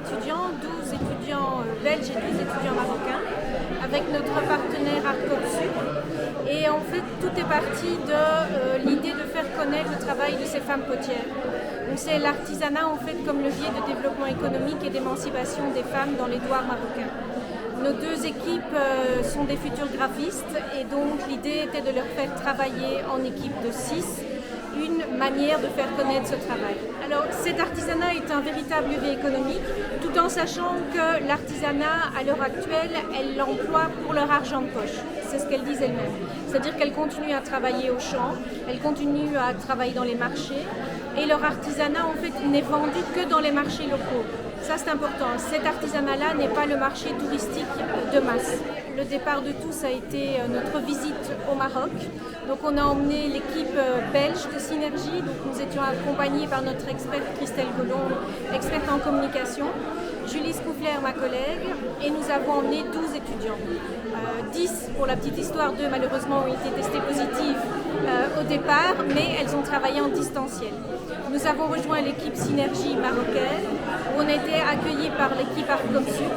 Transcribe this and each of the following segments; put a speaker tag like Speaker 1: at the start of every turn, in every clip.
Speaker 1: étudiants, 12 étudiants belges et 12 étudiants marocains, avec notre partenaire Arcopsu. Et en fait, tout est parti de l'idée de faire connaître le travail de ces femmes potières. Donc c'est l'artisanat en fait comme levier de développement économique et d'émancipation des femmes dans les douars marocains. Nos deux équipes sont des futurs graphistes et donc l'idée était de leur faire travailler en équipe de 6, une manière de faire connaître ce travail. Alors cet artisanat est un véritable levier économique, tout en sachant que l'artisanat à l'heure actuelle, elle l'emploie pour leur argent de poche. C'est ce qu'elle disent elle-même. C'est-à-dire qu'elles continuent à travailler au champ, elles continuent à travailler dans les marchés et leur artisanat en fait n'est vendu que dans les marchés locaux. Ça c'est important. Cet artisanat-là n'est pas le marché touristique de masse. Le départ de tout, ça a été notre visite au Maroc. Donc on a emmené l'équipe belge de Synergie. Donc nous étions accompagnés par notre experte Christelle Gollon, experte en communication, Julie Scoufler, ma collègue, et nous avons emmené 12 étudiants. 10, pour la petite histoire, 2 malheureusement ont été testés positifs au départ, mais elles ont travaillé en distanciel. Nous avons rejoint l'équipe Synergie marocaine, où on a été accueillis par l'équipe Arcopsu.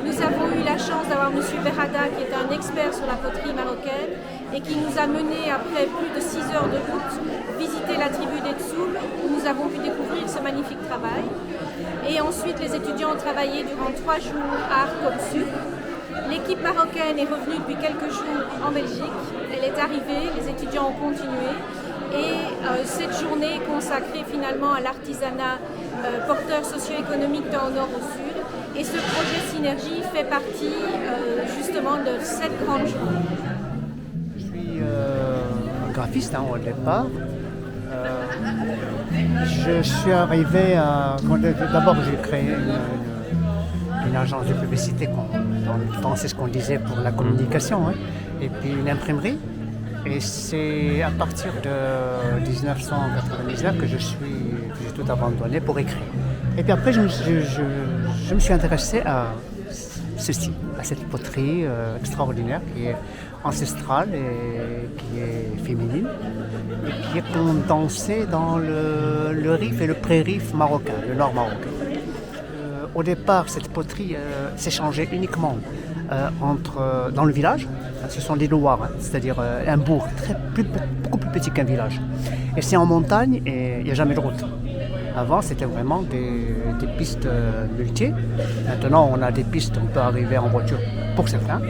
Speaker 1: Nous avons eu la chance d'avoir M. Berrada, qui est un expert sur la poterie marocaine, et qui nous a menés, après plus de 6 heures de route, visiter la tribu des Tsoul, où nous avons pu découvrir ce magnifique travail. Et ensuite, les étudiants ont travaillé durant 3 jours à Arcopsu. L'équipe marocaine est revenue depuis quelques jours en Belgique. Elle est arrivée, les étudiants ont continué. Et cette journée est consacrée finalement à l'artisanat porteur socio-économique d'un nord au sud. Et ce projet Synergie fait partie justement de cette grande journée.
Speaker 2: Je suis graphiste au départ. Je suis arrivé à... D'abord j'ai créé une agence de publicité, c'est ce qu'on disait pour la communication, hein, et puis une imprimerie. Et c'est à partir de 1999 que j'ai tout abandonné pour écrire. Et puis après, je me suis intéressé à ceci, à cette poterie extraordinaire qui est ancestrale et qui est féminine et qui est condensée dans le Rif et le pré-Rif marocain, le nord marocain. Au départ, cette poterie s'échangeait uniquement dans le village. Ce sont des douars, c'est-à-dire un bourg beaucoup plus petit qu'un village. Et c'est en montagne et il n'y a jamais de route. Avant, c'était vraiment des pistes muletiers. Maintenant, on a des pistes, on peut arriver en voiture pour certains.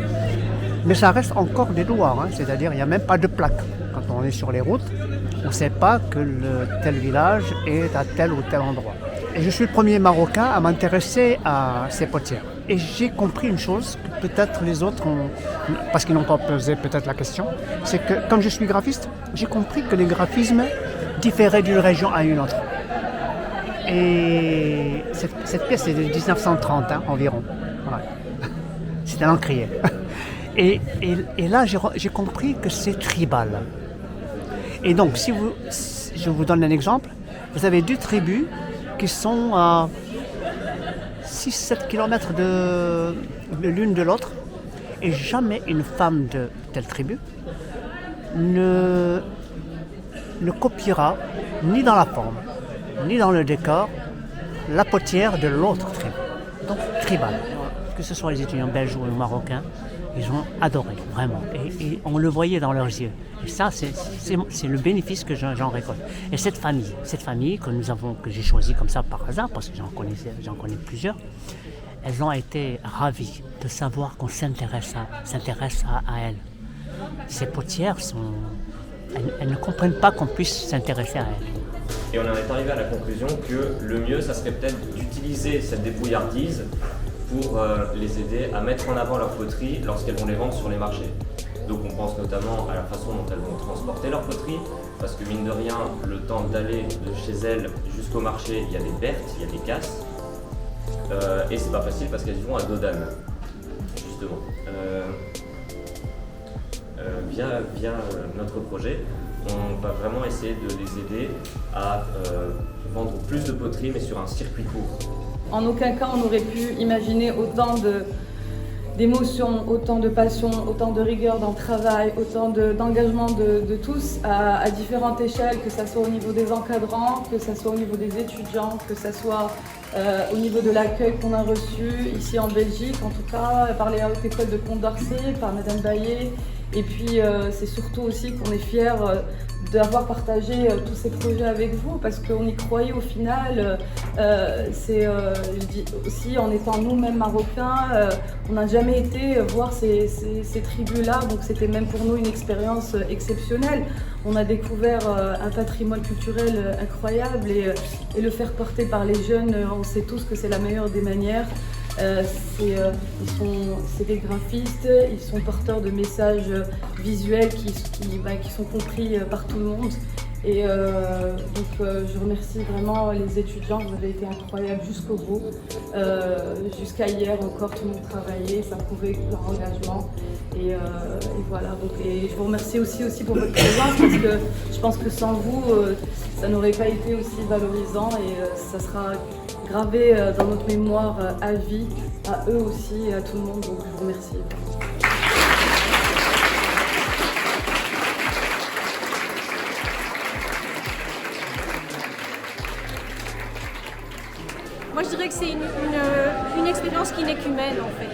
Speaker 2: Mais ça reste encore des douars, c'est-à-dire il n'y a même pas de plaque. Quand on est sur les routes, on ne sait pas que tel village est à tel ou tel endroit. Et je suis le premier Marocain à m'intéresser à ces potières. Et j'ai compris une chose que peut-être les autres parce qu'ils n'ont pas posé peut-être la question, c'est que comme je suis graphiste, j'ai compris que les graphismes différaient d'une région à une autre. Et cette pièce est de 1930 environ. Voilà. C'est un encrier. Et là, j'ai compris que c'est tribal. Et donc, je vous donne un exemple. Vous avez 2 tribus qui sont à 6-7 km de l'une de l'autre. Et jamais une femme de telle tribu ne copiera, ni dans la forme, ni dans le décor, la potière de l'autre tribu. Donc, tribal. Que ce soit les étudiants belges ou marocains, ils ont adoré, vraiment. Et on le voyait dans leurs yeux. Et ça, c'est le bénéfice que j'en récolte. Et cette famille que j'ai choisie comme ça par hasard, parce que j'en connais plusieurs, elles ont été ravies de savoir qu'on s'intéresse à elles. Ces potières elles ne comprennent pas qu'on puisse s'intéresser à elles.
Speaker 3: Et on en est arrivé à la conclusion que le mieux, ça serait peut-être d'utiliser cette débrouillardise pour les aider à mettre en avant leur poterie lorsqu'elles vont les vendre sur les marchés. Donc on pense notamment à la façon dont elles vont transporter leur poterie, parce que mine de rien, le temps d'aller de chez elles jusqu'au marché, il y a des pertes, il y a des casses, et c'est pas facile parce qu'elles y vont à dos d'âne, justement. Via notre projet, on va vraiment essayer de les aider à vendre plus de poterie, mais sur un circuit court.
Speaker 4: En aucun cas on aurait pu imaginer autant d'émotion, autant de passion, autant de rigueur dans le travail, autant d'engagement de tous à différentes échelles, que ce soit au niveau des encadrants, que ce soit au niveau des étudiants, que ce soit au niveau de l'accueil qu'on a reçu ici en Belgique, en tout cas par les hautes écoles de Condorcet, par Madame Baillet. Et puis c'est surtout aussi qu'on est fiers d'avoir partagé tous ces projets avec vous, parce qu'on y croyait au final. Je dis aussi, en étant nous-mêmes marocains, on n'a jamais été voir ces tribus-là, donc c'était même pour nous une expérience exceptionnelle. On a découvert un patrimoine culturel incroyable et le faire porter par les jeunes, on sait tous que c'est la meilleure des manières. C'est des graphistes, ils sont porteurs de messages visuels qui sont compris par tout le monde. Et je remercie vraiment les étudiants, vous avez été incroyables jusqu'au bout. Jusqu'à hier encore, tout le monde travaillait, ça prouvait leur engagement. Et voilà, et je vous remercie aussi pour votre présence, parce que je pense que sans vous, ça n'aurait pas été aussi valorisant et ça sera gravé dans notre mémoire à vie, à eux aussi et à tout le monde, donc je vous remercie.
Speaker 1: Moi je dirais que c'est une expérience qui n'est qu'humaine en fait.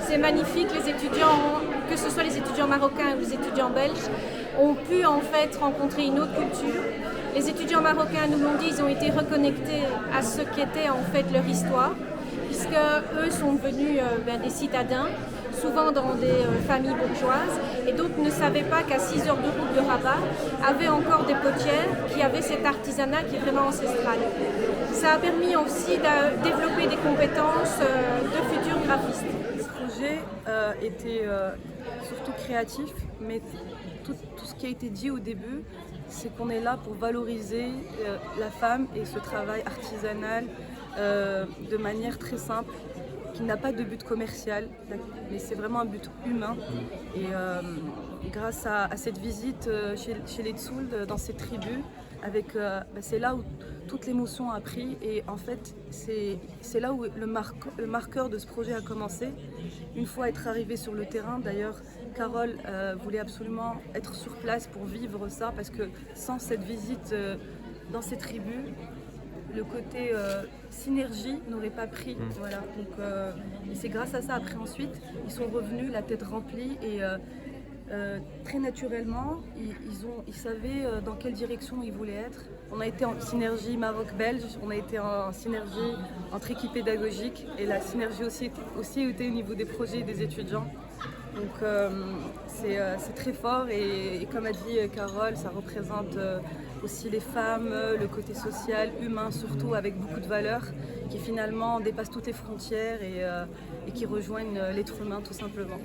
Speaker 1: C'est magnifique, les étudiants, que ce soit les étudiants marocains ou les étudiants belges, ont pu en fait rencontrer une autre culture. Les étudiants marocains nous l'ont dit, ils ont été reconnectés à ce qu'était en fait leur histoire, puisque eux sont devenus des citadins, souvent dans des familles bourgeoises, et d'autres ne savaient pas qu'à 6 heures de route de Rabat, avaient encore des potières qui avaient cet artisanat qui est vraiment ancestral. Ça a permis aussi de développer des compétences de futurs graphistes.
Speaker 4: Ce projet était surtout créatif, mais tout ce qui a été dit au début, c'est qu'on est là pour valoriser la femme et ce travail artisanal de manière très simple, qui n'a pas de but commercial, mais c'est vraiment un but humain. Et grâce à cette visite chez les Tsould, dans ces tribus, c'est là où toute l'émotion a pris, et en fait c'est là où le marqueur de ce projet a commencé. Une fois être arrivé sur le terrain, d'ailleurs Carole voulait absolument être sur place pour vivre ça, parce que sans cette visite dans ces tribus, le côté synergie n'aurait pas pris. Voilà. Donc, et c'est grâce à ça, après ensuite, ils sont revenus la tête remplie et très naturellement, ils savaient dans quelle direction ils voulaient être. On a été en synergie Maroc-Belge, on a été en synergie entre équipes pédagogiques, et la synergie aussi était au niveau des projets et des étudiants. Donc c'est très fort, et comme a dit Carole, ça représente aussi les femmes, le côté social, humain surtout, avec beaucoup de valeurs qui finalement dépassent toutes les frontières et qui rejoignent l'être humain tout simplement.